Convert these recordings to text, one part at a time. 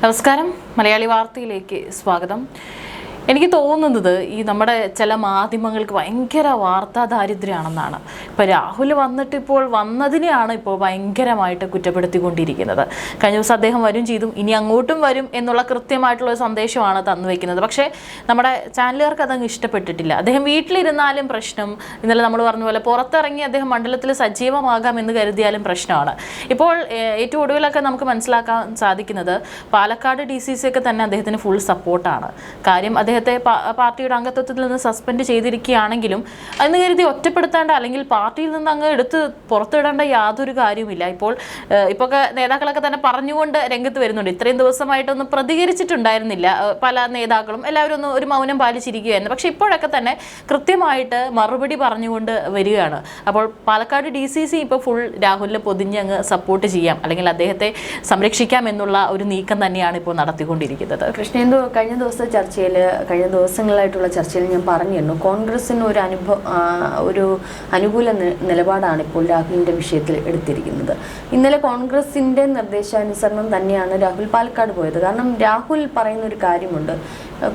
നമസ്കാരം, മലയാളി വാർത്തയിലേക്ക് സ്വാഗതം. എനിക്ക് തോന്നുന്നത് ഈ നമ്മുടെ ചില മാധ്യമങ്ങൾക്ക് ഭയങ്കര വാർത്താ ദാരിദ്ര്യമാണെന്നാണ്. ഇപ്പോൾ രാഹുൽ ഇപ്പോൾ വന്നതിനെയാണ് ഇപ്പോൾ ഭയങ്കരമായിട്ട് കുറ്റപ്പെടുത്തിക്കൊണ്ടിരിക്കുന്നത്. കഴിഞ്ഞ ദിവസം അദ്ദേഹം വരും ചെയ്തു, ഇനി അങ്ങോട്ടും വരും എന്നുള്ള കൃത്യമായിട്ടുള്ളൊരു സന്ദേശമാണ് തന്നു വയ്ക്കുന്നത്. പക്ഷേ നമ്മുടെ ചാനലുകാർക്ക് അതങ്ങ് ഇഷ്ടപ്പെട്ടിട്ടില്ല. അദ്ദേഹം വീട്ടിലിരുന്നാലും പ്രശ്നം, ഇന്നലെ നമ്മൾ പറഞ്ഞ പോലെ പുറത്തിറങ്ങി അദ്ദേഹം മണ്ഡലത്തിൽ സജീവമാകാം എന്ന് കരുതിയാലും പ്രശ്നമാണ്. ഇപ്പോൾ ഏറ്റവും ഒടുവിലൊക്കെ നമുക്ക് മനസ്സിലാക്കാൻ സാധിക്കുന്നത് പാലക്കാട് DCC ഒക്കെ തന്നെ അദ്ദേഹത്തിന് ഫുൾ സപ്പോർട്ടാണ്. കാര്യം അദ്ദേഹത്തെ പാർട്ടിയുടെ അംഗത്വത്തിൽ നിന്ന് സസ്പെൻഡ് ചെയ്തിരിക്കുകയാണെങ്കിലും എന്ന് കരുതി ഒറ്റപ്പെടുത്തേണ്ട അല്ലെങ്കിൽ പാർട്ടിയിൽ നിന്ന് അങ്ങ് എടുത്ത് പുറത്തിടേണ്ട യാതൊരു കാര്യവുമില്ല. ഇപ്പോൾ നേതാക്കളൊക്കെ തന്നെ പറഞ്ഞുകൊണ്ട് രംഗത്ത് വരുന്നുണ്ട്. ഇത്രയും ദിവസമായിട്ടൊന്നും പ്രതികരിച്ചിട്ടുണ്ടായിരുന്നില്ല പല നേതാക്കളും, എല്ലാവരും ഒരു മൗനം പാലിച്ചിരിക്കുകയായിരുന്നു. പക്ഷേ ഇപ്പോഴൊക്കെ തന്നെ കൃത്യമായിട്ട് മറുപടി പറഞ്ഞുകൊണ്ട് വരികയാണ്. അപ്പോൾ പാലക്കാട് DCC ഇപ്പോൾ ഫുൾ രാഹുലിനെ പൊതിഞ്ഞ് അങ്ങ് സപ്പോർട്ട് ചെയ്യാം, അല്ലെങ്കിൽ അദ്ദേഹത്തെ സംരക്ഷിക്കാം എന്നുള്ള ഒരു നീക്കം തന്നെയാണ് ഇപ്പോൾ നടത്തിക്കൊണ്ടിരിക്കുന്നത്. കൃഷ്ണേന്ദു കഴിഞ്ഞ ദിവസങ്ങളായിട്ടുള്ള ചർച്ചയിൽ ഞാൻ പറഞ്ഞിരുന്നു, കോൺഗ്രസിന് ഒരു അനുകൂല നിലപാടാണ് ഇപ്പോൾ രാഹുലിൻ്റെ വിഷയത്തിൽ എടുത്തിരിക്കുന്നത്. ഇന്നലെ കോൺഗ്രസിൻ്റെ നിർദ്ദേശാനുസരണം തന്നെയാണ് രാഹുൽ പാലക്കാട് പോയത്. കാരണം രാഹുൽ പറയുന്ന ഒരു കാര്യമുണ്ട്,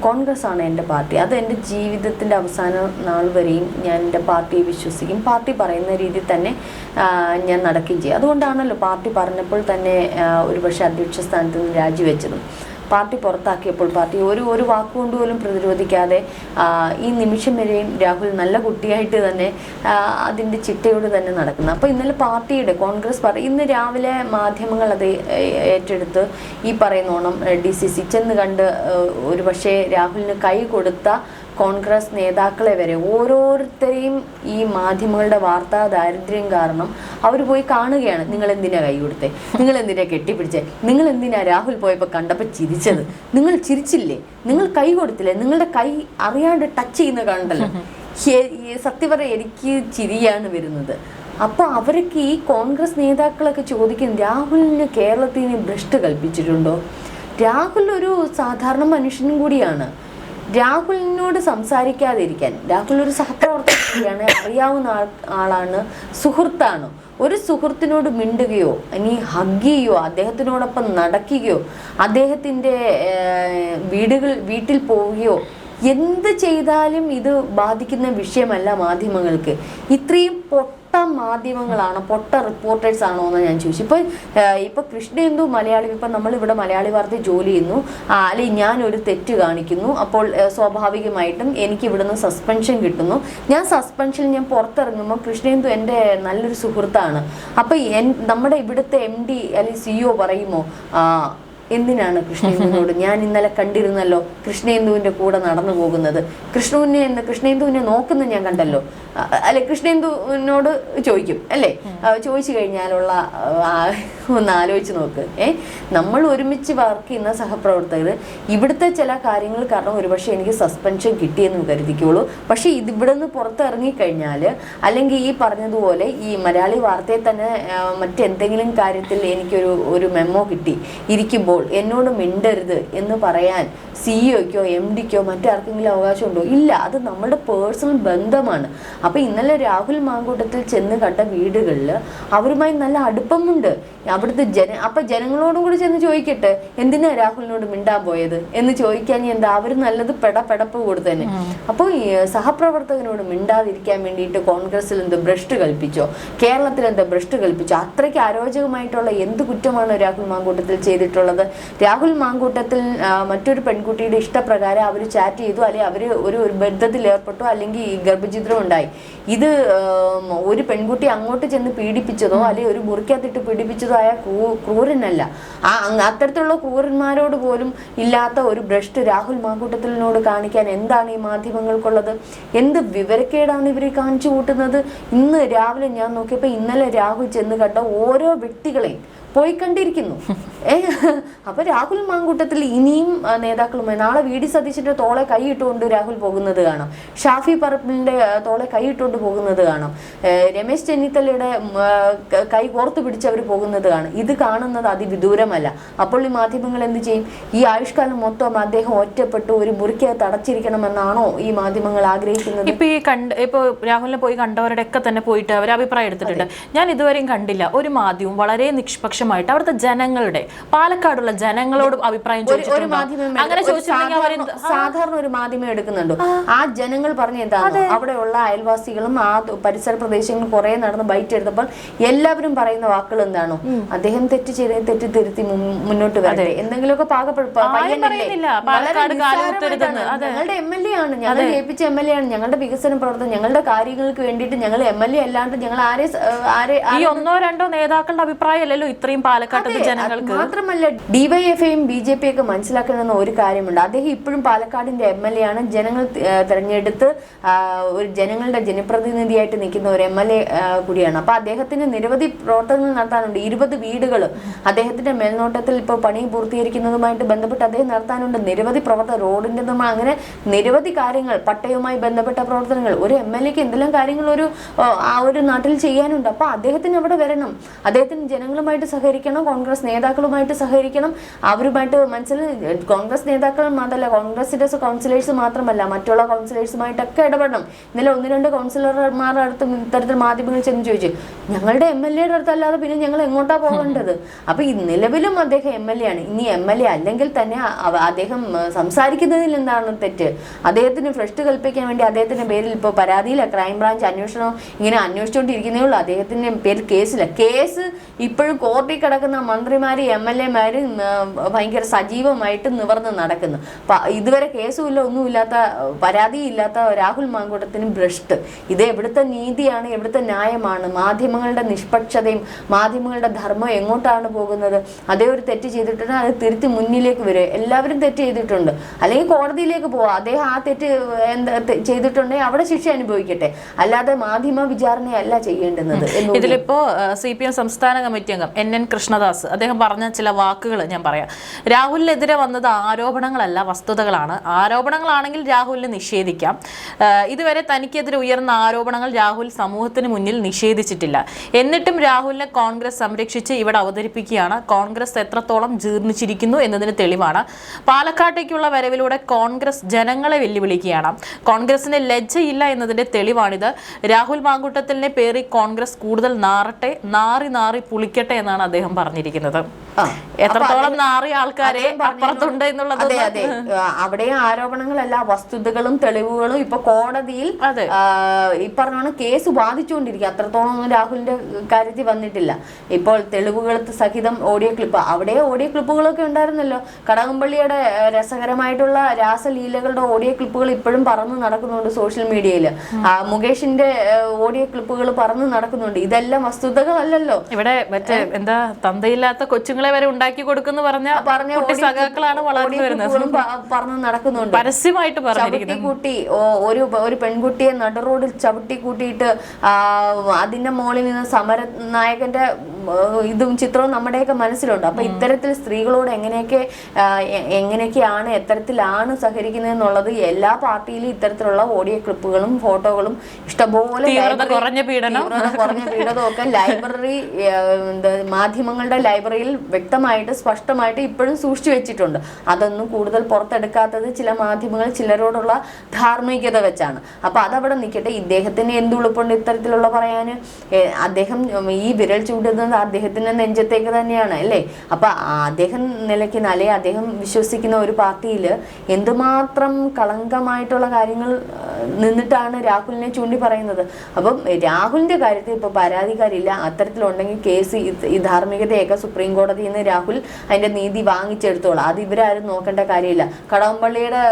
കോൺഗ്രസ് ആണ് എൻ്റെ പാർട്ടി, അത് എൻ്റെ ജീവിതത്തിൻ്റെ അവസാന നാൾ വരെയും ഞാൻ എൻ്റെ പാർട്ടിയെ വിശ്വസിക്കും, പാർട്ടി പറയുന്ന രീതിയിൽ തന്നെ ഞാൻ നടക്കുകയും ചെയ്യും. അതുകൊണ്ടാണല്ലോ പാർട്ടി പറഞ്ഞപ്പോൾ തന്നെ ഒരുപക്ഷെ അധ്യക്ഷ സ്ഥാനത്ത് നിന്ന് രാജിവെച്ചതും, പാർട്ടി പുറത്താക്കിയപ്പോൾ പാർട്ടി ഒരു വാക്കുകൊണ്ട് പോലും പ്രതിരോധിക്കാതെ ഈ നിമിഷം വരെയും രാഹുൽ നല്ല കുട്ടിയായിട്ട് തന്നെ അതിൻ്റെ ചിട്ടയോട് തന്നെ നടക്കുന്നത്. അപ്പോൾ ഇന്നലെ പാർട്ടിയുടെ കോൺഗ്രസ് ഇന്ന് രാവിലെ മാധ്യമങ്ങൾ അത് ഏറ്റെടുത്ത് ഈ പറയുന്നോണം DCC ചെന്ന് കണ്ട് ഒരുപക്ഷെ രാഹുലിന് കൈ കൊടുത്ത കോൺഗ്രസ് നേതാക്കളെ വരെ ഓരോരുത്തരെയും ഈ മാധ്യമങ്ങളുടെ വാർത്താ ദാരിദ്ര്യം കാരണം അവർ പോയി കാണുകയാണ്. നിങ്ങൾ എന്തിനാ കൈ കൊടുത്തേ, നിങ്ങൾ എന്തിനാ കെട്ടിപ്പിടിച്ചേ, നിങ്ങൾ എന്തിനാ രാഹുൽ പോയപ്പോൾ കണ്ടപ്പോൾ ചിരിച്ചത്, നിങ്ങൾ ചിരിച്ചില്ലേ, നിങ്ങൾ കൈ കൊടുത്തില്ലേ, നിങ്ങളുടെ കൈ അറിയാണ്ട് ടച്ച് ചെയ്യുന്ന കണ്ടല്ലോ. സത്യം പറയാം, എനിക്ക് ചിരിയാണ് വരുന്നത്. അപ്പോൾ അവരൊക്കെ ഈ കോൺഗ്രസ് നേതാക്കളൊക്കെ ചോദിക്കും, രാഹുലിന് കേരളത്തിന് ഭ്രഷ്ട് കൽപ്പിച്ചിട്ടുണ്ടോ? രാഹുൽ ഒരു സാധാരണ മനുഷ്യനും കൂടിയാണ്. രാഹുലിനോട് സംസാരിക്കാതിരിക്കാൻ, രാഹുൽ ഒരു സഹപ്രവർത്തകയാണ്, അറിയാവുന്ന ആളാണ്, സുഹൃത്താണ്. ഒരു സുഹൃത്തിനോട് മിണ്ടുകയോ ഇനി ഹഗ് ചെയ്യുകയോ അദ്ദേഹത്തിനോടൊപ്പം നടക്കുകയോ അദ്ദേഹത്തിൻ്റെ വീട്ടിൽ പോവുകയോ എന്ത് ചെയ്താലും ഇത് ബാധിക്കുന്ന വിഷയമല്ല മാധ്യമങ്ങൾക്ക്. ഇത്രയും പൊട്ട മാധ്യമങ്ങളാണോ, പൊട്ട റിപ്പോർട്ടേഴ്സ് ആണോ എന്ന് ഞാൻ ചോദിച്ചു. ഇപ്പോൾ കൃഷ്ണേന്ദു മലയാളി, ഇപ്പം നമ്മളിവിടെ മലയാളി വാർത്തയിൽ ജോലി ചെയ്യുന്നു, അല്ലെങ്കിൽ ഞാനൊരു തെറ്റ് കാണിക്കുന്നു, അപ്പോൾ സ്വാഭാവികമായിട്ടും എനിക്ക് ഇവിടുന്ന് സസ്പെൻഷൻ കിട്ടുന്നു. ഞാൻ പുറത്തിറങ്ങുമ്പോൾ കൃഷ്ണേന്ദു എൻ്റെ നല്ലൊരു സുഹൃത്താണ്. അപ്പോൾ നമ്മുടെ ഇവിടുത്തെ MD അല്ലെങ്കിൽ CEO പറയുമോ, എന്തിനാണ് കൃഷ്ണേന്ദുവിനോട്, ഞാൻ ഇന്നലെ കണ്ടിരുന്നല്ലോ കൃഷ്ണേന്ദുവിൻ്റെ കൂടെ നടന്നു പോകുന്നത്, കൃഷ്ണേന്ദുവിനെ നോക്കുന്ന ഞാൻ കണ്ടല്ലോ, അല്ലെ കൃഷ്ണേന്ദുവിനോട് ചോദിക്കും അല്ലേ? ചോദിച്ചു കഴിഞ്ഞാലുള്ള ഒന്ന് ആലോചിച്ച് നോക്ക്. നമ്മൾ ഒരുമിച്ച് വർക്ക് ചെയ്യുന്ന സഹപ്രവർത്തകർ ഇവിടുത്തെ ചില കാര്യങ്ങൾ കാരണം ഒരുപക്ഷെ എനിക്ക് സസ്പെൻഷൻ കിട്ടിയെന്ന് കരുതിക്കോളൂ. പക്ഷേ ഇവിടെ നിന്ന് പുറത്തിറങ്ങിക്കഴിഞ്ഞാൽ, അല്ലെങ്കിൽ ഈ പറഞ്ഞതുപോലെ ഈ മലയാളി വാർത്തയിൽ തന്നെ മറ്റെന്തെങ്കിലും കാര്യത്തിൽ എനിക്കൊരു മെമ്മോ കിട്ടി ഇരിക്കുമ്പോൾ എന്നോട് മിണ്ടരുത് എന്ന് പറയാൻ CEOയ്ക്കോ MDക്കോ മറ്റാർക്കെങ്കിലും അവകാശമുണ്ടോ? ഇല്ല. അത് നമ്മുടെ പേഴ്സണൽ ബന്ധമാണ്. അപ്പോൾ ഇന്നലെ രാഹുൽ മാങ്കൂട്ടത്തിൽ ചെന്ന് കണ്ട വീടുകളിൽ അവരുമായി നല്ല അടുപ്പമുണ്ട് അവിടുത്തെ അപ്പം ജനങ്ങളോടും കൂടി ചെന്ന് ചോദിക്കട്ടെ, എന്തിനാ രാഹുലിനോട് മിണ്ടാൻ പോയത് എന്ന് ചോദിക്കാൻ എന്താ, അവർ നല്ലത് പെടപ്പ് കൊടുത്തന്നെ. അപ്പോൾ ഈ സഹപ്രവർത്തകനോട് മിണ്ടാതിരിക്കാൻ വേണ്ടിയിട്ട് കോൺഗ്രസിൽ എന്ത് ഭ്രഷ്ട് കൽപ്പിച്ചോ, കേരളത്തിൽ എന്താ ഭ്രഷ്ട് കൽപ്പിച്ചോ? അത്രയ്ക്ക് അരോചകമായിട്ടുള്ള എന്ത് കുറ്റമാണ് രാഹുൽ മാങ്കൂട്ടത്തിൽ ചെയ്തിട്ടുള്ളത്? രാഹുൽ മാങ്കൂട്ടത്തിൽ മറ്റൊരു പെൺകുട്ടിയുടെ ഇഷ്ടപ്രകാരം അവർ ചാറ്റ് ചെയ്തു, അല്ലെങ്കിൽ അവർ ഒരു ബന്ധത്തിൽ ഏർപ്പെട്ടു, അല്ലെങ്കിൽ ഗർഭഛിദ്രം ഉണ്ടായി. ഇത് ഒരു പെൺകുട്ടി അങ്ങോട്ട് ചെന്ന് പീഡിപ്പിച്ചതോ അല്ലെങ്കിൽ ഒരു മുറിക്കകത്തിട്ട് പീഡിപ്പിച്ചതോ ആയ ക്രൂരനല്ല. അത്തരത്തിലുള്ള ക്രൂരന്മാരോട് പോലും ഇല്ലാത്ത ഒരു ഭ്രഷ്ട് രാഹുൽ മാങ്കൂട്ടത്തിനോട് കാണിക്കാൻ എന്താണ് ഈ മാധ്യമങ്ങൾക്കുള്ളത്? എന്ത് വിവരക്കേടാണ് ഇവർ കാണിച്ചു കൂട്ടുന്നത്? ഇന്ന് രാവിലെ ഞാൻ നോക്കിയപ്പോൾ ഇന്നലെ രാഹുൽ ചെന്ന് കണ്ട ഓരോ വ്യക്തികളെയും പോയി കണ്ടിരിക്കുന്നു. അപ്പൊ രാഹുൽ മാങ്കൂട്ടത്തിൽ ഇനിയും നേതാക്കളുമായി നാളെ VD സതീശന്റെ തോളെ കൈയിട്ടുകൊണ്ട് രാഹുൽ പോകുന്നത് കാണാം, ഷാഫി പറമ്പിലിന്റെ തോളെ കൈയിട്ടുകൊണ്ട് പോകുന്നത് കാണാം, രമേശ് ചെന്നിത്തലയുടെ കൈ കോർത്തു പിടിച്ചവർ പോകുന്നത് കാണാം. ഇത് കാണുന്നത് അതിവിദൂരമല്ല. അപ്പോൾ ഈ മാധ്യമങ്ങൾ എന്ത് ചെയ്യും? ഈ ആയുഷ്കാലം മൊത്തം അദ്ദേഹം ഒറ്റപ്പെട്ടു ഒരു മുറിക്കകത്ത് അടച്ചിരിക്കണമെന്നാണോ ഈ മാധ്യമങ്ങൾ ആഗ്രഹിക്കുന്നത്? ഇപ്പൊ രാഹുലിനെ പോയി കണ്ടവരുടെ ഒക്കെ തന്നെ പോയിട്ട് അവർ അഭിപ്രായം എടുത്തിട്ടുണ്ട്. ഞാൻ ഇതുവരെയും കണ്ടില്ല ഒരു മാധ്യമം വളരെ നിഷ്പക്ഷമായിട്ട് അവിടുത്തെ ജനങ്ങളുടെ പാലക്കാടുള്ള ജനങ്ങളോട് അഭിപ്രായം ചോദിച്ചിട്ടുണ്ടോ? അങ്ങനെ ചോദിച്ചിട്ടുണ്ടെങ്കിൽ സാധാരണ ഒരു മാധ്യമം എടുക്കുന്നുണ്ടോ? ആ ജനങ്ങൾ പറഞ്ഞ എന്താണ്, അവിടെയുള്ള അയൽവാസികളും ആ പരിസര പ്രദേശങ്ങളിൽ കുറെ നടന്ന് ബൈറ്റ് എടുത്തപ്പോൾ എല്ലാവരും പറയുന്ന വാക്കുകൾ എന്താണോ, അദ്ദേഹം തെറ്റ് ചെയ്ത് തെറ്റ് തിരുത്തി മുന്നോട്ട് വരട്ടെ, എന്തെങ്കിലുമൊക്കെ ഞങ്ങളുടെ MLA ആണ്, ഞങ്ങൾ ജയിപ്പിച്ച MLA ആണ്, ഞങ്ങളുടെ വികസന പ്രവർത്തനം, ഞങ്ങളുടെ കാര്യങ്ങൾക്ക് വേണ്ടിയിട്ട് ഞങ്ങൾ MLA അല്ലാണ്ട് ഞങ്ങൾ ഈ ഒന്നോ രണ്ടോ നേതാക്കളുടെ അഭിപ്രായമല്ലല്ലോ ഇത്രയും പാലക്കാട്ടെ ജനങ്ങൾക്ക്. മാത്രമല്ല DYFഐയും BJP ഒക്കെ മനസ്സിലാക്കണമെന്ന ഒരു കാര്യമുണ്ട്. അദ്ദേഹം ഇപ്പോഴും പാലക്കാടിന്റെ MLA ആണ്. ജനങ്ങൾ തെരഞ്ഞെടുത്ത് ഒരു ജനങ്ങളുടെ ജനപ്രതിനിധിയായിട്ട് നിൽക്കുന്ന ഒരു MLA കൂടിയാണ്. അപ്പൊ അദ്ദേഹത്തിന് നിരവധി പ്രവർത്തനങ്ങൾ നടത്താനുണ്ട്. 20 വീടുകൾ അദ്ദേഹത്തിന്റെ മേൽനോട്ടത്തിൽ ഇപ്പോൾ പണി പൂർത്തീകരിക്കുന്നതുമായിട്ട് ബന്ധപ്പെട്ട് അദ്ദേഹം നടത്താനുണ്ട്. നിരവധി പ്രവർത്തനം, റോഡിന്റെ അങ്ങനെ നിരവധി കാര്യങ്ങൾ, പട്ടയവുമായി ബന്ധപ്പെട്ട പ്രവർത്തനങ്ങൾ, ഒരു MLAക്ക് എന്തെല്ലാം കാര്യങ്ങൾ ആ ഒരു നാട്ടിൽ ചെയ്യാനുണ്ട്. അപ്പൊ അദ്ദേഹത്തിന് അവിടെ വരണം, അദ്ദേഹത്തിന് ജനങ്ങളുമായിട്ട് സഹകരിക്കണം, കോൺഗ്രസ് നേതാക്കളുമായിട്ട് സഹകരിക്കണം, അവരുമായിട്ട് കോൺഗ്രസ് നേതാക്കൾ മാത്രമല്ല, കോൺഗ്രസിന്റെ കൗൺസിലേഴ്സ് മാത്രമല്ല, മറ്റുള്ള കൗൺസിലേഴ്സുമായിട്ടൊക്കെ ഇടപെടണം. ഇന്നലെ 1-2 കൗൺസിലർമാരുടെ അടുത്ത് ഇത്തരത്തിൽ മാധ്യമങ്ങൾ ചെന്ന് ചോദിച്ചു, ഞങ്ങളുടെ MLAയുടെ അടുത്തല്ലാതെ പിന്നെ ഞങ്ങൾ എങ്ങോട്ടാ പോകേണ്ടത്? അപ്പൊ ഈ നിലവിലും അദ്ദേഹം MLA ആണ്. ഇനി MLA അല്ലെങ്കിൽ തന്നെ അദ്ദേഹം സംസാരിക്കുന്നതിൽ എന്താണ് തെറ്റ്? അദ്ദേഹത്തിന് ഭ്രഷ്ട് കൽപ്പിക്കാൻ വേണ്ടി അദ്ദേഹത്തിന്റെ പേരിൽ ഇപ്പോൾ പരാതിയില്ല, ക്രൈംബ്രാഞ്ച് അന്വേഷണം ഇങ്ങനെ അന്വേഷിച്ചുകൊണ്ടിരിക്കുന്നേ ഉള്ളൂ. അദ്ദേഹത്തിന്റെ പേരിൽ കേസില്ല. കേസ് ഇപ്പോഴും കോടതി കിടക്കുന്ന മന്ത്രിമാര് MLAമാര് ഭയങ്കര സജീവമായിട്ട് നിവർന്ന് നടക്കുന്നു. ഇതുവരെ കേസുമില്ല, ഒന്നുമില്ലാത്ത, പരാതിയില്ലാത്ത രാഹുൽ മാങ്കൂട്ടത്തിന് ഭ്രഷ്ട്. ഇത് എവിടുത്തെ നീതിയാണ്, എവിടുത്തെ ന്യായമാണ്? മാധ്യമങ്ങളുടെ നിഷ്പക്ഷതയും മാധ്യമങ്ങളുടെ ധർമ്മം എങ്ങോട്ടാണ് പോകുന്നത്? അതേ ഒരു തെറ്റ് ചെയ്തിട്ടുണ്ട്, അത് തിരുത്തി മുന്നിലേക്ക് വരും. എല്ലാവരും തെറ്റ് ചെയ്തിട്ടുണ്ട്, അല്ലെങ്കിൽ കോടതിയിലേക്ക് പോവാം. അദ്ദേഹം ആ തെറ്റ് ചെയ്തിട്ടുണ്ടെങ്കിൽ അവിടെ ശിക്ഷ അനുഭവിക്കട്ടെ, അല്ലാതെ മാധ്യമ വിചാരണയല്ല ചെയ്യേണ്ടുന്നത്. ഇതിലിപ്പോ CPM സംസ്ഥാന കമ്മിറ്റി അംഗം NN കൃഷ്ണദാസ് അദ്ദേഹം പറഞ്ഞ ചില വാക്കുകൾ ഞാൻ പറയാം. രാഹുലിനെതിരെ വന്നത് ആരോപണങ്ങളല്ല, വസ്തുതകളാണ്. ആരോപണങ്ങളാണെങ്കിൽ രാഹുലിനെ നിഷേധിക്കാം. ഇതുവരെ തനിക്കെതിരെ ഉയർന്ന ആരോപണങ്ങൾ രാഹുൽ സമൂഹത്തിന് മുന്നിൽ നിഷേധിച്ചിട്ടില്ല. എന്നിട്ടും രാഹുലിനെ കോൺഗ്രസ് സംരക്ഷിച്ച് ഇവിടെ അവതരിപ്പിക്കുകയാണ്. കോൺഗ്രസ് എത്രത്തോളം ജീർണിച്ചിരിക്കുന്നു എന്നതിന് തെളിവാണ്. പാലക്കാട്ടേക്കുള്ള വരവിലൂടെ കോൺഗ്രസ് ജനങ്ങളെ വെല്ലുവിളിക്കുകയാണ്. കോൺഗ്രസിന് ലജ്ജയില്ല എന്നതിന്റെ തെളിവാണിത്. രാഹുൽ മാങ്കൂട്ടത്തിലിനെ പേറി കോൺഗ്രസ് കൂടുതൽ നാറട്ടെ, നാറി പുളിക്കട്ടെ എന്നാണ് അദ്ദേഹം പറഞ്ഞിരിക്കുന്നത്. എത്രത്തോളം നാറിയ ആൾക്കാരെ അപ്പുറത്തുണ്ട് എന്നുള്ളത്. അതെ, അവിടെ ആരോപണങ്ങളല്ല, വസ്തുതകളും തെളിവുകളും ഇപ്പൊ കോടതിയിൽ ഈ പറഞ്ഞ കേസ് ബാധിച്ചുകൊണ്ടിരിക്കുക. അത്രത്തോളം ഒന്നും രാഹുലിന്റെ കാര്യത്തിൽ വന്നിട്ടില്ല. ഇപ്പോൾ തെളിവുകൾ സഹിതം ഓഡിയോ ക്ലിപ്പ്, അവിടെ ഓഡിയോ ക്ലിപ്പുകളൊക്കെ ഉണ്ടായിരുന്നല്ലോ. കടകംപള്ളിയുടെ രസകരമായിട്ടുള്ള രാസലീലകളുടെ ഓഡിയോ ക്ലിപ്പുകൾ ഇപ്പോഴും പറന്ന് നടക്കുന്നുണ്ട് സോഷ്യൽ മീഡിയയിൽ. മുകേഷിന്റെ ഓഡിയോ ക്ലിപ്പുകൾ പറന്ന് നടക്കുന്നുണ്ട്. ഇതെല്ലാം വസ്തുതകളല്ലല്ലോ. ഇവിടെ മറ്റേ എന്താ തന്തയില്ലാത്ത കൊച്ചുങ്ങളെ വരെ ഉണ്ടാക്കി കൊടുക്കുന്നു പറഞ്ഞ സഖാക്കളാണ് വളർന്നു വരുന്നത്. പറന്ന് നടക്കുന്നുണ്ട്, പരസ്യമായിട്ട് ചവിട്ടിക്കൂട്ടി ഒരു പെൺകുട്ടിയെ നടുറോഡിൽ ചവിട്ടിക്കൂട്ടിയിട്ട് അതിന്റെ മുകളിൽ നിന്ന് സമര നായകന്റെ ഇതും ചിത്രവും നമ്മുടെയൊക്കെ മനസ്സിലുണ്ട്. അപ്പൊ ഇത്തരത്തിൽ സ്ത്രീകളോട് എങ്ങനെയൊക്കെയാണ് എത്തരത്തിലാണ് സഹകരിക്കുന്നത് എല്ലാ പാർട്ടിയിലും ഇത്തരത്തിലുള്ള ഓഡിയോ ക്ലിപ്പുകളും ഫോട്ടോകളും ഇഷ്ടംപോലെ കുറഞ്ഞ പീഡനവും ഒക്കെ ലൈബ്രറി മാധ്യമങ്ങളുടെ ലൈബ്രറിയിൽ വ്യക്തമായിട്ട് സ്പഷ്ടമായിട്ട് ഇപ്പോഴും സൂക്ഷിച്ചു വെച്ചിട്ടുണ്ട്. അതൊന്നും കൂടുതൽ പുറത്തെടുക്കാത്തത് ചില മാധ്യമങ്ങൾ ചിലരോടുള്ള ധാർമ്മികത വെച്ചാണ്. അപ്പൊ അതവിടെ നിൽക്കട്ടെ. ഇദ്ദേഹത്തിന് എന്തുളുപ്പുണ്ട് ഇത്തരത്തിലുള്ള പറയാന്? അദ്ദേഹം ഈ വിരൽ ചൂണ്ടുന്നത് അദ്ദേഹത്തിന്റെ നെഞ്ചത്തേക്ക് തന്നെയാണ് അല്ലേ? അപ്പൊ അദ്ദേഹം നിലയ്ക്കുന്ന അല്ലെങ്കിൽ അദ്ദേഹം വിശ്വസിക്കുന്ന ഒരു പാർട്ടിയിൽ എന്തുമാത്രം കളങ്കമായിട്ടുള്ള കാര്യങ്ങൾ നിന്നിട്ടാണ് രാഹുലിനെ ചൂണ്ടി പറയുന്നത്. അപ്പം രാഹുലിന്റെ കാര്യത്തിൽ ഇപ്പൊ പരാതിക്കാരില്ല. അത്തരത്തിലുണ്ടെങ്കിൽ കേസ് ഈ ധാർമ്മികതയൊക്കെ സുപ്രീം കോടതിയിൽ നിന്ന് രാഹുൽ അതിന്റെ നീതി വാങ്ങിച്ചെടുത്തോളാം. അത് ഇവരാരും നോക്കേണ്ട കാര്യമില്ല. കടകംപള്ളിയുടെ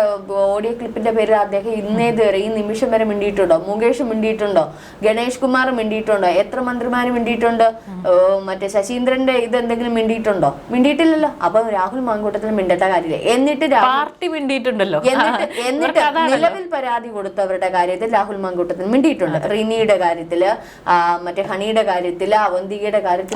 ഓഡിയോ ക്ലിപ്പിന്റെ പേരിൽ അദ്ദേഹം ഇന്നേതുവരെ ഈ നിമിഷം വരെ മിണ്ടിയിട്ടുണ്ടോ? മുകേഷ് മിണ്ടിയിട്ടുണ്ടോ? ഗണേഷ് കുമാർ മിണ്ടിയിട്ടുണ്ടോ? എത്ര മന്ത്രിമാര് മിണ്ടിയിട്ടുണ്ട്? മറ്റേ ശശീന്ദ്രന്റെ ഇത് എന്തെങ്കിലും മിണ്ടിയിട്ടുണ്ടോ? മിണ്ടിയിട്ടില്ലല്ലോ. അപ്പൊ രാഹുൽ മാങ്കൂട്ടത്തിൽ മിണ്ടേണ്ട കാര്യമില്ല. എന്നിട്ട് പാർട്ടി മിണ്ടിയിട്ടുണ്ടല്ലോ. എന്നിട്ട് നിലവിൽ പരാതി കൊടുത്തവരുടെ കാര്യത്തിൽ രാഹുൽ മാങ്കൂട്ടത്തിൽ മിണ്ടിയിട്ടുണ്ട്. റിനിയുടെ കാര്യത്തില്, മറ്റേ ഹണിയുടെ കാര്യത്തില്, അവന്തികയുടെ കാര്യത്തിൽ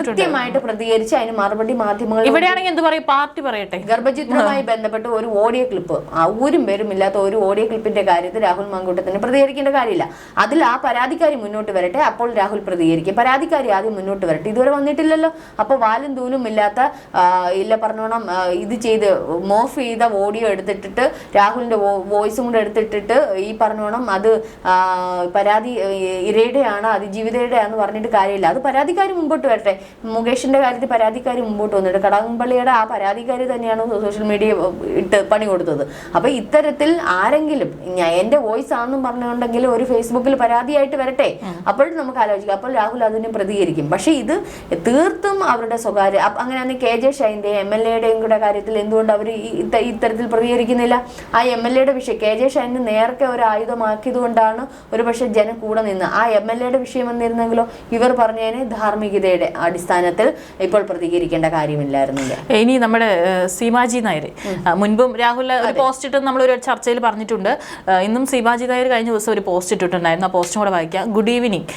കൃത്യമായിട്ട് പ്രതികരിച്ച് അതിന് മറുപടി മാധ്യമങ്ങൾ ഇവിടെയാണെങ്കിൽ എന്ത് പറയും? പാർട്ടി പറയട്ടെ. ഗർഭചിത്രവുമായി ബന്ധപ്പെട്ട് ഒരു ഓഡിയോ ക്ലിപ്പ്, ഊരും പേരും ഇല്ലാത്ത ഒരു ഓഡിയോ ക്ലിപ്പിന്റെ കാര്യത്തിൽ രാഹുൽ മാങ്കൂട്ടത്തിന് പ്രതികരിക്കേണ്ട കാര്യമില്ല. അതിൽ ആ പരാതിക്കാരി മുന്നോട്ട് വരട്ടെ, അപ്പോൾ രാഹുൽ പ്രതികരിക്കും. പരാതിക്കാരി ആദ്യം മുന്നോട്ട് വരട്ടെ. ഇതുവരെ വന്നിട്ടില്ലല്ലോ. അപ്പൊ വാലും തൂലും ഇല്ലാത്ത പറഞ്ഞോണം ഇത് ചെയ്ത് മോഫ് ചെയ്ത ഓഡിയോ എടുത്തിട്ടിട്ട് രാഹുലിന്റെ വോയിസും കൂടെ എടുത്തിട്ട് ഇട്ടിട്ട് ഈ പറഞ്ഞോണം അത് പരാതി ഇരയുടെയാണ് അതിജീവിതയുടെയാന്ന് പറഞ്ഞിട്ട് കാര്യമില്ല. അത് പരാതിക്കാർ മുമ്പോട്ട് വരട്ടെ. മുകേഷിന്റെ കാര്യത്തിൽ പരാതിക്കാർ മുമ്പോട്ട് വന്നിട്ട് കടകംപള്ളിയുടെ ആ പരാതിക്കാരി തന്നെയാണ് സോഷ്യൽ മീഡിയ ഇട്ട് പണി കൊടുത്തത്. അപ്പൊ ഇത്തരത്തിൽ ആരെങ്കിലും എന്റെ വോയിസ് ആണെന്നും പറഞ്ഞുകൊണ്ടെങ്കിൽ ഒരു ഫേസ്ബുക്കിൽ പരാതിയായിട്ട് വരട്ടെ, അപ്പോഴും നമുക്ക് ആലോചിക്കാം. അപ്പോൾ രാഹുൽ അതിന് പ്രതികരിക്കും. പക്ഷെ ഇത് തീർത്തും അവരുടെ സ്വകാര്യ. അങ്ങനെയാണെങ്കിൽ KJ ഷൈൻ്റെയും MLA-യുടെയും കൂടെ കാര്യത്തിൽ എന്തുകൊണ്ട് അവർ ഇത്തരത്തിൽ പ്രതികരിക്കുന്നില്ല? ആ MLA-യുടെ വിഷയം KJ ഷൈന് നേരത്തെ ഒരു ആയുധമാക്കിയത് കൊണ്ടാണ് ഒരു പക്ഷെ ജനം കൂടെ നിന്ന്. ആ MLA-യുടെ വിഷയം വന്നിരുന്നെങ്കിലോ ഇവർ പറഞ്ഞതിന് ധാർമ്മികതയുടെ അടിസ്ഥാനത്തിൽ ഇപ്പോൾ പ്രതികരിക്കേണ്ട കാര്യമില്ലായിരുന്നില്ല. ഇനി നമ്മുടെ സീമാജി നായർ, മുൻപും രാഹുൽ ഒരു പോസ്റ്റ് ഇട്ട് നമ്മൾ ഒരു ചർച്ചയിൽ പറഞ്ഞിട്ടുണ്ട്. ഇന്നും സീമാജി നായർ കഴിഞ്ഞ ദിവസം ഒരു പോസ്റ്റ് ഇട്ടിട്ടുണ്ടായിരുന്നു. ആ പോസ്റ്റും കൂടെ വായിക്കാം. Good evening.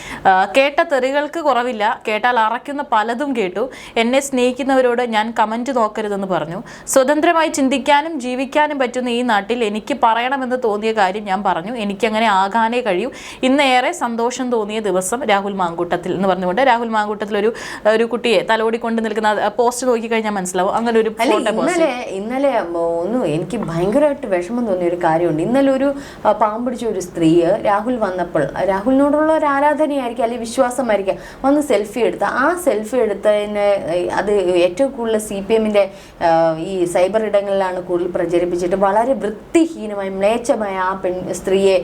കേട്ട തെറികൾക്ക് കുറവില്ല, കേട്ടാൽ അറയ്ക്കുന്ന പലതും കേട്ടു. എന്നെ സ്നേഹിക്കുന്നവരോട് ഞാൻ കമന്റ് നോക്കരുതെന്ന് പറഞ്ഞു. സ്വതന്ത്രമായി ചിന്തിക്കാനും ജീവിക്കാനും പറ്റുന്ന ഈ നാട്ടിൽ എനിക്ക് പറയണമെന്ന് തോന്നിയ കാര്യം ഞാൻ പറഞ്ഞു. എനിക്കങ്ങനെ ആകാനേ കഴിയൂ. ഇന്ന് ഏറെ സന്തോഷം തോന്നിയ ദിവസം രാഹുൽ മാങ്കൂട്ടത്തിൽ എന്ന് പറഞ്ഞുകൊണ്ട് രാഹുൽ മാങ്കൂട്ടത്തിൽ ഒരു കുട്ടിയെ തലോടിക്കൊണ്ട് നിൽക്കുന്ന പോസ്റ്റ് നോക്കിക്കഴിഞ്ഞാൽ മനസ്സിലാവും. അങ്ങനെ ഒരു ഇന്നലെ എനിക്ക് ഭയങ്കരമായിട്ട് വിഷമം തോന്നിയ ഒരു കാര്യമുണ്ട്. ഇന്നലെ ഒരു പാമ്പ് പിടിച്ച ഒരു സ്ത്രീ രാഹുൽ വന്നപ്പോൾ രാഹുലിനോടുള്ള ഒരു ആരാധനയായിരിക്കും അല്ലെങ്കിൽ വിശ്വാസമായിരിക്കും വന്ന് സെൽഫി എടുത്ത. ആ സെൽഫി എടുത്തതിന് അത് ഏറ്റവും കൂടുതൽ CPM-ന്റെ ഈ സൈബർ ഇടങ്ങളിലാണ് കൂടുതൽ പ്രചരിപ്പിച്ചിട്ട് വളരെ വൃത്തിഹീനമായി മ്ലേച്ഛമായ ആ സ്ത്രീയെ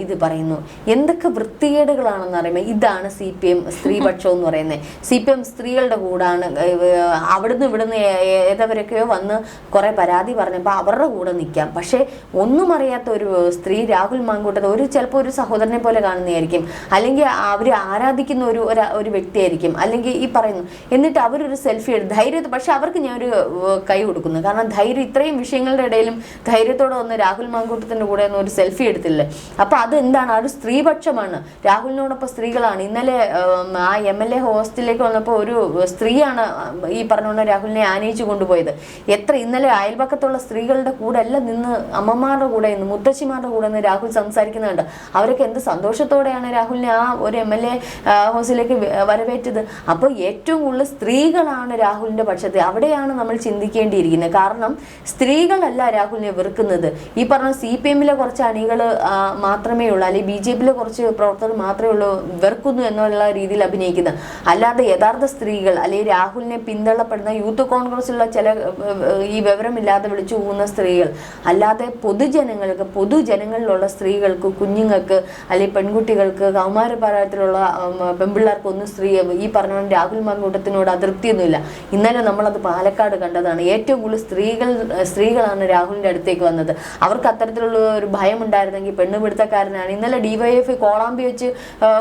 ഇത് പറയുന്നു. എന്തൊക്കെ വൃത്തികേടുകളാണെന്ന് അറിയുമ്പോൾ ഇതാണ് CPM സ്ത്രീപക്ഷം എന്ന് പറയുന്നത്. CPM സ്ത്രീകളുടെ കൂടാണ്. അവിടുന്ന് ഇവിടുന്ന് ഏതവരൊക്കെയോ വന്ന് കുറെ പരാതി പറഞ്ഞപ്പോൾ അവരുടെ കൂടെ നിൽക്കാം. പക്ഷെ ഒന്നും അറിയാത്ത ഒരു സ്ത്രീ രാഹുൽ മാങ്കൂട്ടത്തെ ചിലപ്പോൾ ഒരു സഹോദരനെ പോലെ കാണുന്നതായിരിക്കും, അല്ലെങ്കിൽ അവർ ആരാധിക്കുന്ന ഒരു വ്യക്തിയായിരിക്കും, അല്ലെങ്കിൽ ഈ പറയുന്നു. എന്നിട്ട് അവരൊരു സെൽഫി എടുത്ത് ധൈര്യത്തെ. പക്ഷെ അവർക്ക് ഞാനൊരു കൈ കൊടുക്കുന്നു. കാരണം ധൈര്യം ഇത്രയും വിഷയങ്ങളുടെ ഇടയിലും ധൈര്യത്തോടെ വന്ന് രാഹുൽ മാങ്കൂട്ടത്തിന്റെ കൂടെ ഒന്നും ഒരു സെൽഫി എടുത്തില്ലേ. അപ്പൊ അത് എന്താണ്? ആ ഒരു സ്ത്രീപക്ഷമാണ്. രാഹുലിനോടൊപ്പം സ്ത്രീകളാണ്. ഇന്നലെ ആ MLA ഹോസ്റ്റലിലേക്ക് വന്നപ്പോൾ ഒരു സ്ത്രീയാണ് ഈ പറഞ്ഞുകൊണ്ട് രാഹുലിനെ ആനയിച്ചു കൊണ്ടുപോയത്. ഇന്നലെ അയൽപക്കത്തുള്ള സ്ത്രീകളുടെ കൂടെ എല്ലാം നിന്ന് അമ്മമാരുടെ കൂടെ നിന്ന് മുത്തശ്ശിമാരുടെ കൂടെ നിന്ന് രാഹുൽ സംസാരിക്കുന്നുണ്ട്. അവരൊക്കെ എന്ത് സന്തോഷത്തോടെയാണ് രാഹുലിനെ ആ ഒരു MLA ഹൗസിലേക്ക് വരവേറ്റത്. അപ്പോൾ ഏറ്റവും കൂടുതൽ സ്ത്രീകളാണ് രാഹുലിന്റെ പക്ഷത്ത്. അവിടെയാണ് നമ്മൾ ചിന്തിക്കേണ്ടിയിരിക്കുന്നത്. കാരണം സ്ത്രീകളല്ല രാഹുലിനെ വെറുക്കുന്നത്. ഈ പറഞ്ഞ CPM-ലെ കുറച്ച് അണികൾ മാത്രമേ ഉള്ളൂ, അല്ലെങ്കിൽ BJP-ലെ കുറച്ച് പ്രവർത്തകർ മാത്രമേ ഉള്ളൂ വെറുക്കുന്നു എന്നുള്ള രീതിയിൽ അഭിനയിക്കുന്നത്. അല്ലാതെ യഥാർത്ഥ സ്ത്രീകൾ അല്ലെങ്കിൽ രാഹുലിനെ പിന്തള്ളപ്പെടുന്ന യൂത്ത് കോൺഗ്രസിലുള്ള ചില ഈ വിവരമില്ലാതെ വിളിച്ചു പോകുന്ന സ്ത്രീകൾ, അല്ലാതെ പൊതുജനങ്ങളിലുള്ള സ്ത്രീകൾക്ക്, കുഞ്ഞുങ്ങൾക്ക്, അല്ലെങ്കിൽ പെൺകുട്ടികൾക്ക്, കൗമാരപ്രായത്തിലുള്ള പെൺപിള്ളേർക്കൊന്നും ഈ പറഞ്ഞ രാഹുൽ മാങ്കൂട്ടത്തിനോട് അതൃപ്തിയൊന്നുമില്ല. ഇന്നലെ നമ്മളത് പാലക്കാട് കണ്ടതാണ്. ഏറ്റവും കൂടുതൽ സ്ത്രീകളാണ് രാഹുലിന്റെ അടുത്തേക്ക് വന്നത്. അവർക്ക് അത്തരത്തിലുള്ള ഒരു ഭയം ഉണ്ടായിരുന്നെങ്കിൽ പെണ്ണുപിടുത്തക്കാരനാണ്. ഇന്നലെ DYFI കോളാമ്പി വെച്ച്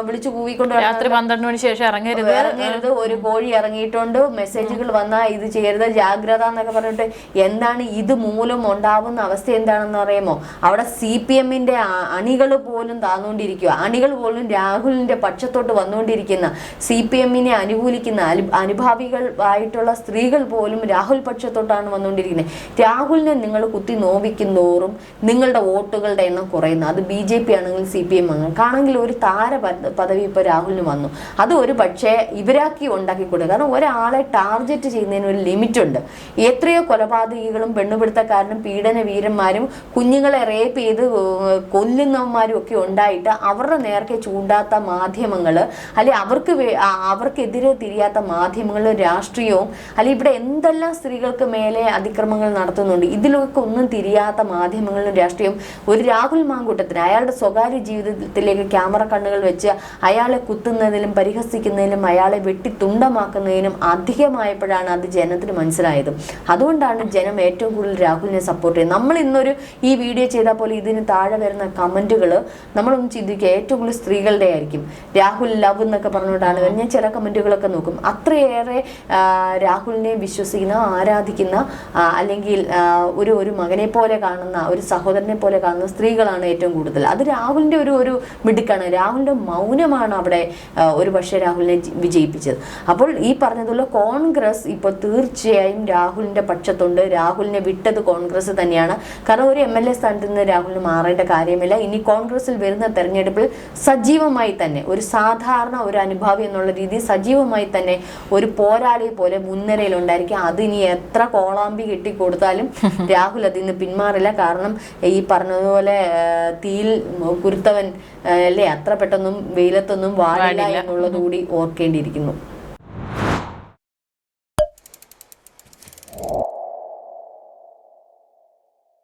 വിളിച്ചു കൂവിക്കൊണ്ട് രാത്രി 12 മണി ശേഷം ഇറങ്ങരുത്, ഒരു കോഴി ഇറങ്ങിയിട്ടുണ്ട്, മെസ്സേജുകൾ വന്നാൽ ഇത് ചെയ്യരുത്, ജാഗ്രത എന്നൊക്കെ പറഞ്ഞിട്ട്. എന്താണ് ഇത് മൂലം ഉണ്ടാവുന്ന അവസ്ഥ എന്താണെന്ന് അറിയാമോ? അവിടെ CPM-ന്റെ അണികൾ പോലും താന്നുകൊണ്ടിരിക്കുക. അണികൾ പോലും രാഹുലിന്റെ പക്ഷത്തോട്ട് വന്നുകൊണ്ടിരിക്കുന്ന, CPM-നെ അനുകൂലിക്കുന്ന അനുഭാവികൾ ആയിട്ടുള്ള സ്ത്രീകൾ പോലും രാഹുൽ പക്ഷത്തോട്ടാണ് വന്നുകൊണ്ടിരിക്കുന്നത്. രാഹുലിനെ നിങ്ങൾ കുത്തി നോവിക്കുന്നോറും നിങ്ങളുടെ വോട്ടുകളുടെ എണ്ണം കുറയുന്നു. അത് BJP ആണെങ്കിൽ CPM ആണെങ്കിൽ ഒരു താര പദവി ഇപ്പോൾ രാഹുലിന് വന്നു. അത് ഒരു പക്ഷേ ഇവരാക്കി ഉണ്ടാക്കി കൊടുക്കുക. കാരണം ഒരാളെ ടാർഗറ്റ് ചെയ്യുന്നതിന് ഒരു ലിമിറ്റ് ഉണ്ട്. എത്രയോ കൊലപാതകികളും പെണ്ണുപിടുത്തക്കാരനും പീഡന വീരന്മാരും കുഞ്ഞുങ്ങളെ റേപ്പ് ചെയ്ത് കൊല്ലുന്നവന്മാരും ഒക്കെ ഉണ്ടായിട്ട് അവരുടെ നേർക്ക് ചൂണ്ടാത്ത മാധ്യമങ്ങൾ, അല്ലെങ്കിൽ അവർക്കെതിരെ തിരിയാത്ത മാധ്യമങ്ങൾ, രാഷ്ട്രീയവും, അല്ലെങ്കിൽ ഇവിടെ എന്തെല്ലാം സ്ത്രീകൾക്ക് മേലെ അതിക്രമങ്ങൾ നടത്തുന്നുണ്ട്, ഇതിലൊക്കെ ഒന്നും തിരിയാത്ത മാധ്യമങ്ങളും രാഷ്ട്രീയവും ഒരു രാഹുൽ മാങ്കൂട്ടത്തിന് അയാളുടെ സ്വകാര്യ ജീവിതത്തിലേക്ക് ക്യാമറ കണ്ണുകൾ വെച്ച് അയാളെ കുത്തുന്നതിലും പരിഹസിക്കുന്നതിലും അയാളെ വെട്ടിത്തുണ്ടമാക്കുന്നതിനും അധികമായപ്പോഴാണ് അത് ജനത്തിന് മനസ്സിലായത്. അതുകൊണ്ടാണ് ജനം ഏറ്റവും കൂടുതൽ രാഹുലിനെ സപ്പോർട്ട് ചെയ്യുന്നത്. നമ്മൾ ഇന്നൊരു ഈ വീഡിയോ ചെയ്താൽ പോലെ ഇതിന് താഴെ വരുന്ന കമന്റുകൾ നമ്മളൊന്ന് ചിന്തിക്കുക, ഏറ്റവും കൂടുതൽ സ്ത്രീകളുടെ ആയിരിക്കും. രാഹുൽ ലവ് എന്നൊക്കെ പറഞ്ഞുകൊണ്ടാണ് വരുന്നത്. ഞാൻ ചില കമന്റുകളൊക്കെ നോക്കും. അത്രയേറെ രാഹുലിനെ വിശ്വസിക്കുന്ന, ആരാധിക്കുന്ന, അല്ലെങ്കിൽ ഒരു മകനെ പോലെ കാണുന്ന, ഒരു സഹോദരനെ പോലെ കാണുന്ന സ്ത്രീകളാണ് ഏറ്റവും കൂടുതൽ. അത് രാഹുലിന്റെ ഒരു മിടുക്കാണ്. രാഹുലിന്റെ മൗനമാണ് അവിടെ ഒരു പക്ഷേ രാഹുലിനെ വിജയിപ്പിച്ചത്. അപ്പോൾ ഈ പറഞ്ഞതുപോലെ കോൺഗ്രസ് ഇപ്പോൾ തീർച്ചയായും രാഹുലിന്റെ പക്ഷത്തുണ്ട്. രാഹുലിനെ വിട്ടത് കോൺഗ്രസ് തന്നെയാണ്. കാരണം ഒരു MLA സ്ഥാനത്ത് നിന്ന് രാഹുലിന് മാറേണ്ട കാര്യമില്ല. ഇനി കോൺഗ്രസിൽ വരുന്ന തെരഞ്ഞെടുപ്പിൽ സജീവമായി തന്നെ ഒരു സാധാരണ ഒരു അനുഭാവി എന്നുള്ള രീതിയിൽ സജീവമായി തന്നെ ഒരു പോരാളിയെ പോലെ മുൻനിരയിലുണ്ടായിരിക്കും. അതിനി എത്ര കോളാമ്പി കെട്ടിക്കൊടുത്താലും രാഹുൽ അതിൽ നിന്ന് പിന്മാറില്ല. കാരണം ഈ പറഞ്ഞ അതുപോലെ തീയിൽ കുരുത്തവൻ അല്ലേ അത്ര പെട്ടെന്നും വെയിലത്തൊന്നും വാടില്ല എന്നുള്ളത് കൂടി ഓർക്കേണ്ടിയിരിക്കുന്നു.